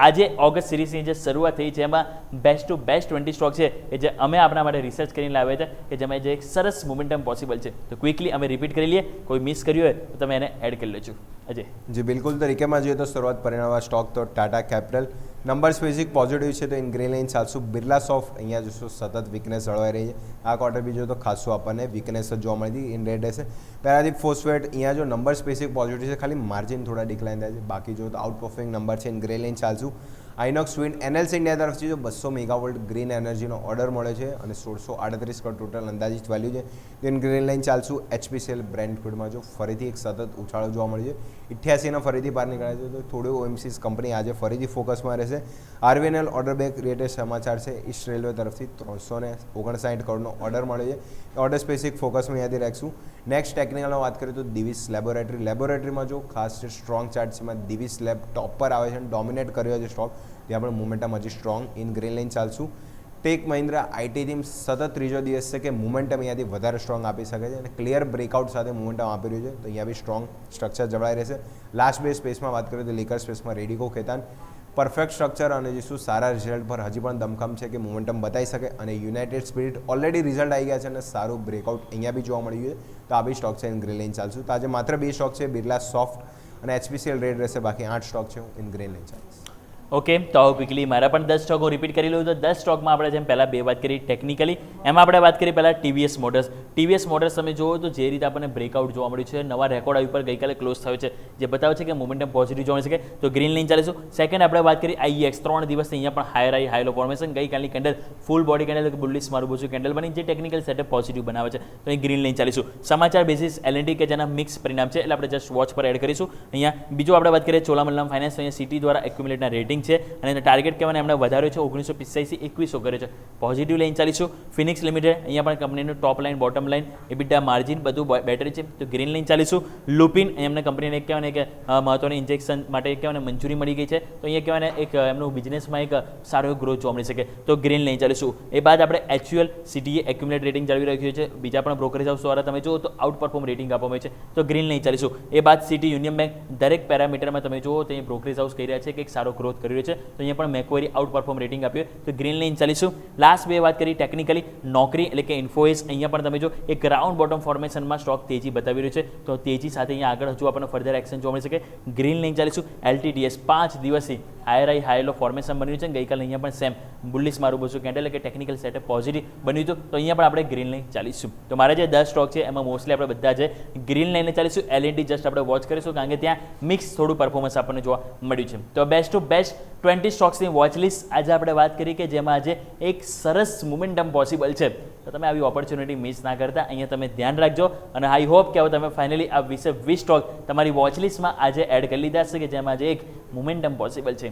આજે ઓગસ્ટ સિરીઝની જે શરૂઆત થઈ છે એમાં બેસ્ટ ટુ બેસ્ટ 20 સ્ટોક છે કે જે અમે આપણા માટે રિસર્ચ કરીને લાવ્યા છે કે જેમાં જે એક સરસ મોમેન્ટમ પોસિબલ છે. તો ક્વિકલી અમે રિપીટ કરી લઈએ, કોઈ મિસ કર્યું હોય તો તમે એને એડ કરી લેજો. અજય જી બિલકુલ. તો રિકેપમાં જોઈએ તો શરૂઆત પરિણામવા સ્ટોક તો Tata capital number specific positive છે, તો ઇન ગ્રીન લાઇન ચાલશું. બિરલા સોફ્ટ અહીંયા જોશું સતત વીકનેસ જળવાઈ રહી છે. આ ક્વાર્ટર બી જોઈએ તો ખાસું આપણને વીકનેસ જ જોવા મળી હતી. ઇન રેડ રહેશે. પેરાદીપ ફોસ્ફેટ અહીંયા જો નંબર સ્પેસિફિક પોઝિટિવ છે, ખાલી માર્જિન થોડા ડિક્લાઇન થાય છે. બાકી જો તો આઉટ પરફોર્મિંગ નંબર છે, ઇન ગ્રીન લાઇન ચાલશું. આઇનોક્સ વિન્ડ એનએલસી ઇન્ડિયા તરફથી જો 200 મેગાવોલ્ટ ગ્રીન એનર્જીનો ઓર્ડર મળે છે અને 1638 કરોડ ટોટલ અંદાજિત વેલ્યુ છે. ઇન ગ્રીન લાઇન ચાલશું. એચપીસીએલ બ્રેન્ડ ક્રૂડમાં જો ફરીથી એક સતત ઉછાળો જોવા મળ્યો છે. 88ના ફરીથી બહાર નીકળ્યા છે, તો થોડું ઓએમસીસ કંપની આજે ફરીથી ફોકસમાં રહેશે. આરવીએનએલ ઓર્ડર બેક રિલેટેડ સમાચાર છે. ઈસ્ટ રેલવે તરફથી 359 કરોડનો ઓર્ડર મળ્યો છે. ઓર્ડર સ્પેસિફિક ફોકસમાં યાદી રાખશું. નેક્સ્ટ ટેકનિકલમાં વાત કરીએ તો દિવિસ લેબોરેટરીમાં જો ખાસ જે સ્ટ્રોંગ ચાર્ટ છે એમાં દિવિસ લેબ ટોપ પર આવે છે અને ડોમિનેટ કર્યો છે સ્ટોક. ત્યાં પણ મોમેન્ટમ હજી સ્ટ્રોંગ ઇન ગ્રીન લાઇન ચાલશું. ટેક મહિન્દ્રા આઈટી ટીમ સતત ત્રીજો દિવસ છે કે મોમેન્ટમ અહીંયાથી વધારે સ્ટ્રોંગ આપી શકે છે અને ક્લિયર બ્રેકઆઉટ સાથે મોમેન્ટમ આપી રહ્યું છે, તો અહીંયા બી સ્ટ્રોંગ સ્ટ્રક્ચર જળવાઈ રહેશે. લાસ્ટ બે સ્પેસમાં વાત કરીએ તો લીકર સ્પેસમાં રેડિકો ખેતાન પરફેક્ટ સ્ટ્રક્ચર અને જે શું સારા રિઝલ્ટ પર હજી પણ દમખમ છે કે મોમેન્ટમ બતાવી શકે. અને યુનાઇટેડ સ્પિરિટ ઓલરેડી રિઝલ્ટ આવી ગયા છે અને સારું બ્રેકઆઉટ અહીંયા બી જોવા મળ્યું છે, તો આ બી સ્ટોક છે ઇન ગ્રીન લાઇન ચાલશું. તો આજે માત્ર 2 સ્ટોક છે, બિરલા સોફ્ટ અને એચપીસીએલ રેડ રહેશે. બાકી 8 સ્ટોક છે ઇન ગ્રીન લાઇન ચાલશે. ઓકે, તો ક્વિકલી મારા પણ 10 સ્ટોક હું રિપીટ કરી લઉં. તો 10 સ્ટોકમાં આપણે જેમ પહેલાં 2 વાત કરી ટેકનિકલી, એમાં આપણે વાત કરી પહેલાં ટીવીએસ મોટર્સ તમે જુઓ તો જે રીતે આપણને બ્રેકઆઉટ જોવા મળ્યું છે, નવા રેકોર્ડ આવી પર ગઈકાલે ક્લોઝ થયો છે, જે બતાવે છે કે મોમેન્ટમ પોઝિટિવ જોવા મળી શકે, તો ગ્રીન લાઇન ચાલીશું. સેકન્ડ આપણે વાત કરી આઈએક્સ 3 દિવસથી અહીંયા પણ હાઈ હાઈ લો ફોર્મેશન. ગઈકાલની candle full body candle bullish મારું બોજુ કેન્ડલ બની જે ટેકનિકલ સેટઅપ પોઝિટિવ બનાવે છે, તો અહીં ગ્રીન લાઇન ચાલીશું. સમાચાર બેસિસ એલએનટી કે જેના મિક્સ પરિણામ છે એટલે આપણે જસ્ટ વોચ પર એડ કરીશું. અહીંયા બીજું આપણે વાત કરીએ ચોલામંડલમ ફાઇનાન્સ, અહીંયા સિટી દ્વારા એક્યુમ્યુલેટના રેટિંગ છે અને ટાર્ગેટ કહેવાને એમણે વધાર્યો છે 1985 2100 કર્યો છે, પોઝિટિવ લાઇન ચાલીશું. ફિનિક્સ લિમિટેડ અહીંયા પણ કંપનીનું ટોપ line bottom line EBITDA margin બધું બેટર છે, તો ગ્રીન લાઇન ચાલીશું. લુપિન એમને કંપનીને કહેવાને કે મહત્વની ઇન્જેક્શન માટે કહેવાને મંજૂરી મળી ગઈ છે, તો અહીંયા કહેવાને એક એમનું બિઝનેસમાં એક સારો ગ્રોથ જોવા મળી શકે, તો ગ્રીન લાઇન ચાલીશું. એ બાદ આપણે એચયુએલ સીટીએ એક્યુમ્યુલેટ રેટિંગ જાળવી રાખ્યું છે. બીજા પણ બ્રોકરેજ હાઉસ દ્વારા તમે જુઓ તો આઉટ પરફોર્મ રેટિંગ આપવામાં આવે છે, તો ગ્રીન લાઇન ચાલીશું. એ બાદ સિટી યુનિયન બેંક દરેક પેરામીટરમાં તમે જુઓ તો અહીંયા બ્રોકરેજ હાઉસ કહી રહ્યા છે કે એક સારો ગ્રોથ કરી રહ્યો છે, તો અહીંયા પણ મેક્વેરી આઉટ પરફોર્મ રેટિંગ આપ્યું, તો ગ્રીન લાઇન ચાલીશું. લાસ્ટ 2 વાત કરી ટેકનિકલી, નોકરી એટલે કે ઇન્ફોએસ અહીંયા પણ તમે જો એક રાઉન્ડ બોટમ ફોર્મેશનમાં સ્ટોક તેજી બતાવી રહ્યું છે, તો તેજી સાથે અહીંયા આગળ હજુ આપણને ફર્ધર એક્શન જોવા મળી શકે, ગ્રીન લાઇન ચાલીશું. એલટીટીએસ 5 દિવસથી હાઈ લો ફોર્મેશન બન્યું છે, ગઈકાલે અહીંયા પણ સેમ બુલિશ મારું બોજુ કેન્ડલ એટલે કે ટેકનિકલ સેટઅપ પોઝિટિવ બન્યું હતું, તો અહીંયા પણ આપણે ગ્રીન લાઇન ચાલીશું. તો મારા જે 10 સ્ટોક છે એમાં મોસ્ટલી આપણે બધા જે ગ્રીન લાઇન ચાલીશું. એલએનટી જસ્ટ આપણે વોચ કરીશું કારણ કે ત્યાં મિક્સ થોડું પરફોર્મન્સ આપણને જોવા મળ્યું છે. તો બેસ્ટ ટુ બેસ્ટ 20 સ્ટોક્સની વોચ લિસ્ટ આજે આપણે વાત કરી કે જેમાં આજે એક સરસ મોમેન્ટમ પોસિબલ છે, તો તમે આવી ઓપોર્ચ્યુનિટી મિસ ના કરતા, અહીંયા તમે ધ્યાન રાખજો. અને આઈ હોપ કે હવે તમે ફાઇનલી આ 20 સ્ટોક તમારી વોચ લિસ્ટમાં આજે એડ કરી લીધા હશે કે જેમાં આજે એક મોમેન્ટમ પોસિબલ છે.